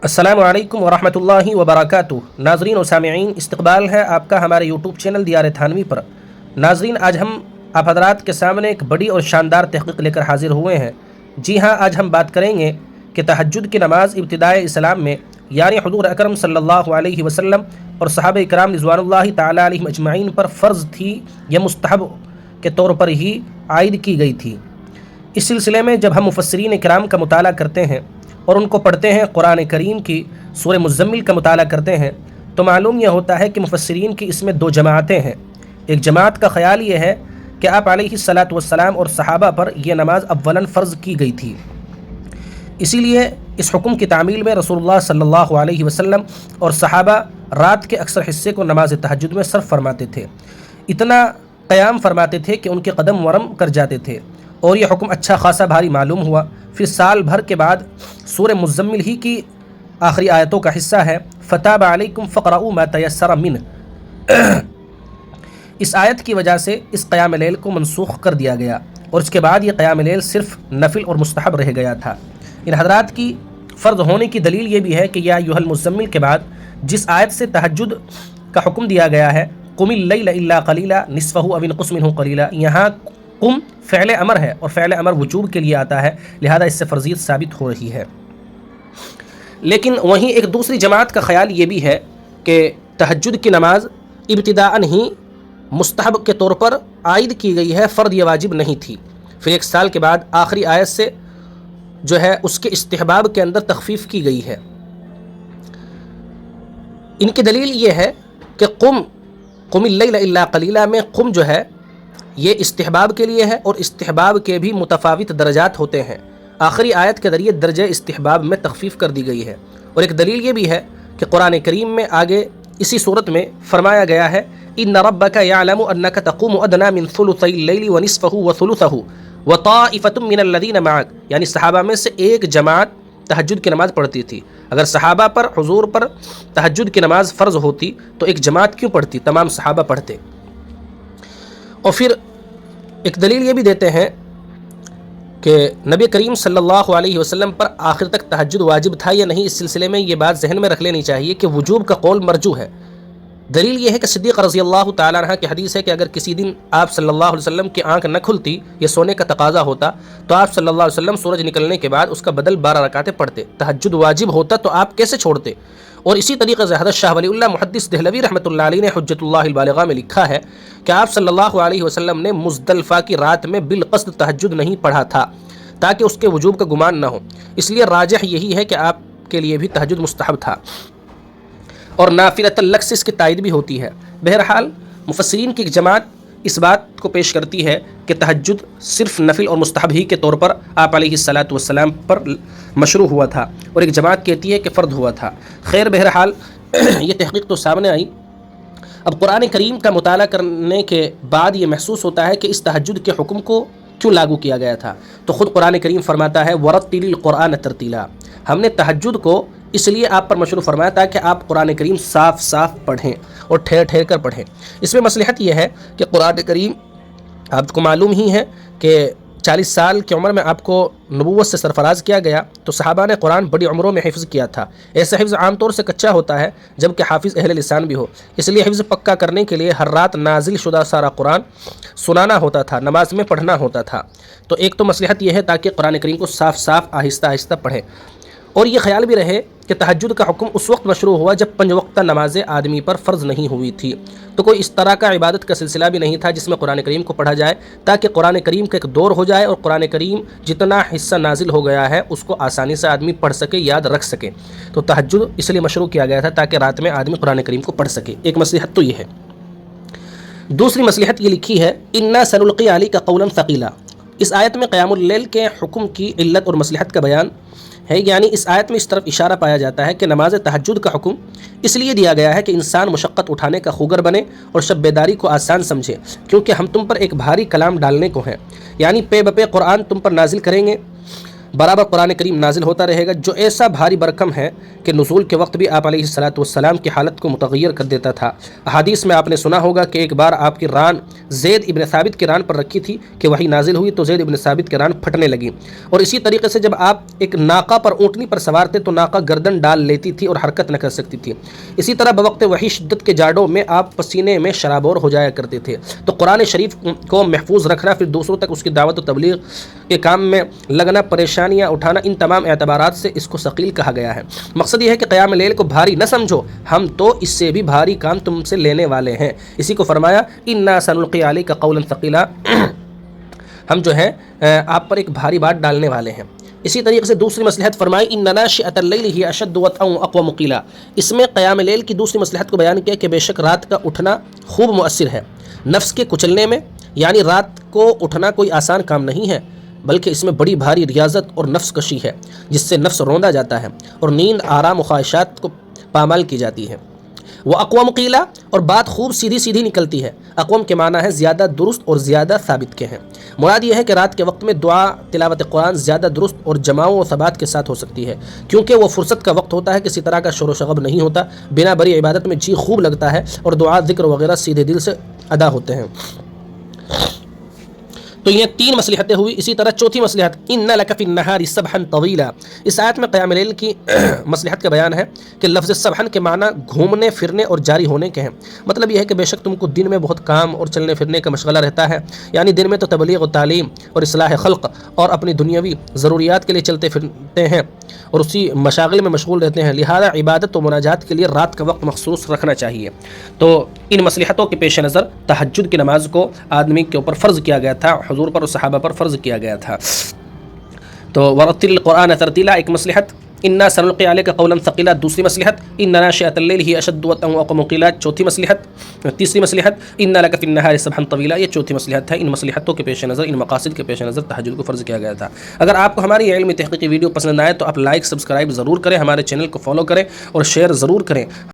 السلام علیکم ورحمۃ اللہ وبرکاتہ۔ ناظرین و سامعین، استقبال ہے آپ کا ہمارے یوٹیوب چینل دیار تھانوی پر۔ ناظرین، آج ہم آپ حضرات کے سامنے ایک بڑی اور شاندار تحقیق لے کر حاضر ہوئے ہیں۔ جی ہاں، آج ہم بات کریں گے کہ تہجد کی نماز ابتدائے اسلام میں یعنی حضور اکرم صلی اللہ علیہ وسلم اور صحابہ کرام رضوان اللہ تعالیٰ علیہم اجمعین پر فرض تھی یا مستحب کے طور پر ہی عائد کی گئی تھی۔ اس سلسلے میں جب ہم مفسرین کرام کا مطالعہ کرتے ہیں اور ان کو پڑھتے ہیں، قرآن کریم کی سورہ مزمل کا مطالعہ کرتے ہیں، تو معلوم یہ ہوتا ہے کہ مفسرین کی اس میں دو جماعتیں ہیں۔ ایک جماعت کا خیال یہ ہے کہ آپ علیہ الصلاۃ والسلام اور صحابہ پر یہ نماز اولاً فرض کی گئی تھی، اسی لیے اس حکم کی تعمیل میں رسول اللہ صلی اللہ علیہ وسلم اور صحابہ رات کے اکثر حصے کو نماز تہجد میں صرف فرماتے تھے، اتنا قیام فرماتے تھے کہ ان کے قدم ورم کر جاتے تھے، اور یہ حکم اچھا خاصا بھاری معلوم ہوا۔ پھر سال بھر کے بعد سورہ مزمل ہی کی آخری آیتوں کا حصہ ہے فَتَابَ عَلَيْكُمْ فَقْرَؤُوا مَا تَيَسَّرَ مِنْهُ، اس آیت کی وجہ سے اس قیام لیل کو منسوخ کر دیا گیا، اور اس کے بعد یہ قیام لیل صرف نفل اور مستحب رہ گیا تھا۔ ان حضرات کی فرض ہونے کی دلیل یہ بھی ہے کہ یا ایھا المزمل کے بعد جس آیت سے تہجد کا حکم دیا گیا ہے قم اللیل الا قلیلا نصفہ او انقص منہ قلیلا، یہاں قم فعل امر ہے اور فعل امر وجوب کے لیے آتا ہے، لہذا اس سے فرضیت ثابت ہو رہی ہے۔ لیکن وہیں ایک دوسری جماعت کا خیال یہ بھی ہے کہ تہجد کی نماز ابتداءً ہی مستحب کے طور پر عائد کی گئی ہے، فرض یا واجب نہیں تھی۔ پھر ایک سال کے بعد آخری آیت سے جو ہے اس کے استحباب کے اندر تخفیف کی گئی ہے۔ ان کی دلیل یہ ہے کہ قم اللیل الا قلیلا میں قم جو ہے یہ استحباب کے لیے ہے، اور استحباب کے بھی متفاوت درجات ہوتے ہیں۔ آخری آیت کے ذریعے درجہ استحباب میں تخفیف کر دی گئی ہے، اور ایک دلیل یہ بھی ہے کہ قرآن کریم میں آگے اسی صورت میں فرمایا گیا ہے ان ربک یعلم انک تقوم ادنی من ثلثی اللیل ونصفہ وثلثہ وطائفۃ من الذین معک، یعنی صحابہ میں سے ایک جماعت تہجد کی نماز پڑھتی تھی۔ اگر صحابہ پر حضور پر تہجد کی نماز فرض ہوتی تو ایک جماعت کیوں پڑھتی، تمام صحابہ پڑھتے۔ اور پھر ایک دلیل یہ بھی دیتے ہیں کہ نبی کریم صلی اللہ علیہ وسلم پر آخر تک تہجد واجب تھا یا نہیں، اس سلسلے میں یہ بات ذہن میں رکھ لینی چاہیے کہ وجوب کا قول مرجوح ہے۔ دلیل یہ ہے کہ صدیق رضی اللہ تعالیٰ عنہ کی حدیث ہے کہ اگر کسی دن آپ صلی اللہ علیہ وسلم کی آنکھ نہ کھلتی یا سونے کا تقاضا ہوتا تو آپ صلی اللہ علیہ وسلم سورج نکلنے کے بعد اس کا بدل 12 رکعتیں پڑھتے۔ تہجد واجب ہوتا تو آپ کیسے چھوڑتے؟ اور اسی طریقے سے حضرت شاہ ولی اللہ محدث دہلوی رحمۃ اللہ علیہ نے حجت اللہ البالغہ میں لکھا ہے کہ آپ صلی اللہ علیہ وسلم نے مزدلفہ کی رات میں بالقصد تہجد نہیں پڑھا تھا تاکہ اس کے وجوب کا گمان نہ ہو، اس لیے راجح یہی ہے کہ آپ کے لیے بھی تہجد مستحب تھا، اور نافلۃ لک سے اس کی تائید بھی ہوتی ہے۔ بہرحال مفسرین کی ایک جماعت اس بات کو پیش کرتی ہے کہ تہجد صرف نفل اور مستحب ہی کے طور پر آپ علیہ الصلاۃ والسلام پر مشروع ہوا تھا، اور ایک جماعت کہتی ہے کہ فرض ہوا تھا۔ خیر، بہرحال یہ تحقیق تو سامنے آئی۔ اب قرآن کریم کا مطالعہ کرنے کے بعد یہ محسوس ہوتا ہے کہ اس تہجد کے حکم کو کیوں لاگو کیا گیا تھا، تو خود قرآن کریم فرماتا ہے وَرَتِّلِ الْقُرْآنَ تَرْتِيلًا، ہم نے تہجد کو اس لیے آپ پر مشروع فرمایا تاکہ آپ قرآن کریم صاف صاف پڑھیں اور ٹھہر ٹھہر کر پڑھیں۔ اس میں مصلحت یہ ہے کہ قرآن کریم آپ کو معلوم ہی ہے کہ 40 سال کی عمر میں آپ کو نبوت سے سرفراز کیا گیا، تو صحابہ نے قرآن بڑی عمروں میں حفظ کیا تھا۔ ایسا حفظ عام طور سے کچا ہوتا ہے جبکہ حافظ اہل لسان بھی ہو، اس لیے حفظ پکا کرنے کے لیے ہر رات نازل شدہ سارا قرآن سنانا ہوتا تھا، نماز میں پڑھنا ہوتا تھا۔ تو ایک تو مصلحت یہ ہے تاکہ قرآن کریم کو صاف صاف آہستہ آہستہ پڑھیں، اور یہ خیال بھی رہے کہ تہجد کا حکم اس وقت مشروع ہوا جب 5 وقتہ نمازیں آدمی پر فرض نہیں ہوئی تھی، تو کوئی اس طرح کا عبادت کا سلسلہ بھی نہیں تھا جس میں قرآن کریم کو پڑھا جائے، تاکہ قرآن کریم کا ایک دور ہو جائے اور قرآن کریم جتنا حصہ نازل ہو گیا ہے اس کو آسانی سے آدمی پڑھ سکے، یاد رکھ سکے۔ تو تہجد اس لیے مشروع کیا گیا تھا تاکہ رات میں آدمی قرآن کریم کو پڑھ سکے۔ ایک مصلحت تو یہ ہے۔ دوسری مصلحت یہ لکھی ہے اِنَّا سَنُلْقِي عَلَيْكَ قَوْلًا ثَقِيلًا، اس آیت میں قیام اللیل کے حکم کی علت اور مصلحت کا بیان ہے، یعنی اس آیت میں اس طرف اشارہ پایا جاتا ہے کہ نماز تہجد کا حکم اس لیے دیا گیا ہے کہ انسان مشقت اٹھانے کا خوگر بنے اور شب بیداری کو آسان سمجھے، کیونکہ ہم تم پر ایک بھاری کلام ڈالنے کو ہیں، یعنی پے بپے قرآن تم پر نازل کریں گے۔ برابر قرآن کریم نازل ہوتا رہے گا، جو ایسا بھاری برکم ہے کہ نزول کے وقت بھی آپ علیہ الصلوۃ والسلام کی حالت کو متغیر کر دیتا تھا۔ احادیث میں آپ نے سنا ہوگا کہ ایک بار آپ کی ران زید ابن ثابت کی ران پر رکھی تھی کہ وہی نازل ہوئی تو زید ابن ثابت کی ران پھٹنے لگی، اور اسی طریقے سے جب آپ ایک ناقہ پر اونٹنی پر سوار تھے تو ناقہ گردن ڈال لیتی تھی اور حرکت نہ کر سکتی تھی۔ اسی طرح بوقت وحی شدت کے جاڑوں میں آپ پسینے میں شرابور ہو جایا کرتے تھے۔ تو قرآن شریف کو محفوظ رکھنا، پھر دوسروں تک اس کی دعوت و تبلیغ کے کام میں لگنا، پریشانیاں اٹھانا، ان تمام اعتبارات سے اس کو ثقیل کہا گیا ہے۔ مقصد یہ ہے کہ قیام لیل کو بھاری نہ سمجھو، ہم تو اس سے بھی بھاری کام تم سے لینے والے ہیں۔ اسی کو فرمایا انا سنلقی علیک قولا ثقیلا، ہم جو ہے آپ پر ایک بھاری بات ڈالنے والے ہیں۔ اسی طریقے سے دوسری مصلحت فرمائی ان ناشئۃ اللیل ہی اشد وطئا واقوم قیلا، اس میں قیام لیل کی دوسری مصلحت کو بیان کیا کہ بے شک رات کا اٹھنا خوب مؤثر ہے نفس کے کچلنے میں، یعنی رات کو اٹھنا کوئی آسان کام نہیں ہے، بلکہ اس میں بڑی بھاری ریاضت اور نفس کشی ہے جس سے نفس روندا جاتا ہے اور نیند، آرام و خواہشات کو پامال کی جاتی ہے۔ وہ اقوام قیلا، اور بات خوب سیدھی سیدھی نکلتی ہے۔ اقوام کے معنی ہے زیادہ درست اور زیادہ ثابت کے ہیں۔ مراد یہ ہے کہ رات کے وقت میں دعا، تلاوت قرآن زیادہ درست اور جماؤں و ثبات کے ساتھ ہو سکتی ہے، کیونکہ وہ فرصت کا وقت ہوتا ہے، کسی طرح کا شور و شغب نہیں ہوتا، بنا بری عبادت میں جی خوب لگتا ہے اور دعا، ذکر وغیرہ سیدھے دل سے ادا ہوتے ہیں۔ تو یہ تین مصلحتیں ہوئی۔ اسی طرح چوتھی مصلحت ان لک فی النہار سبحا طویلا، اس آیت میں قیام لیل کی مصلحت کا بیان ہے کہ لفظ سبحن کے معنی گھومنے پھرنے اور جاری ہونے کے ہیں۔ مطلب یہ ہے کہ بے شک تم کو دن میں بہت کام اور چلنے پھرنے کا مشغلہ رہتا ہے، یعنی دن میں تو تبلیغ و تعلیم اور اصلاح خلق اور اپنی دنیاوی ضروریات کے لیے چلتے پھرتے ہیں اور اسی مشاغل میں مشغول رہتے ہیں، لہذا عبادت و مناجات کے لیے رات کا وقت مخصوص رکھنا چاہیے۔ تو ان مصلحتوں کے پیش نظر تہجد کی نماز کو آدمی کے اوپر فرض کیا گیا تھا، حضور پر اور صحابہ پر فرض کیا گیا تھا۔ تو ورتل القرآن ترتیلا ایک مصلحت، انا سنلقی علیک قولا ثقیلا دوسری مصلحت، ان ناشئۃ اللیل ہی اشد وطئا واقوم قیلا چوتھی مصلحت، تیسری مصلحت ان لک فی النہار سبحا طویلا یہ چوتھی مصلحت ہے۔ ان مصلحتوں کے پیش نظر، ان مقاصد کے پیش نظر تہجد کو فرض کیا گیا تھا۔ اگر آپ کو ہماری علمی تحقیقی ویڈیو پسند آئے تو آپ لائک سبسکرائب ضرور کریں، ہمارے چینل کو فالو کریں اور شیئر ضرور کریں۔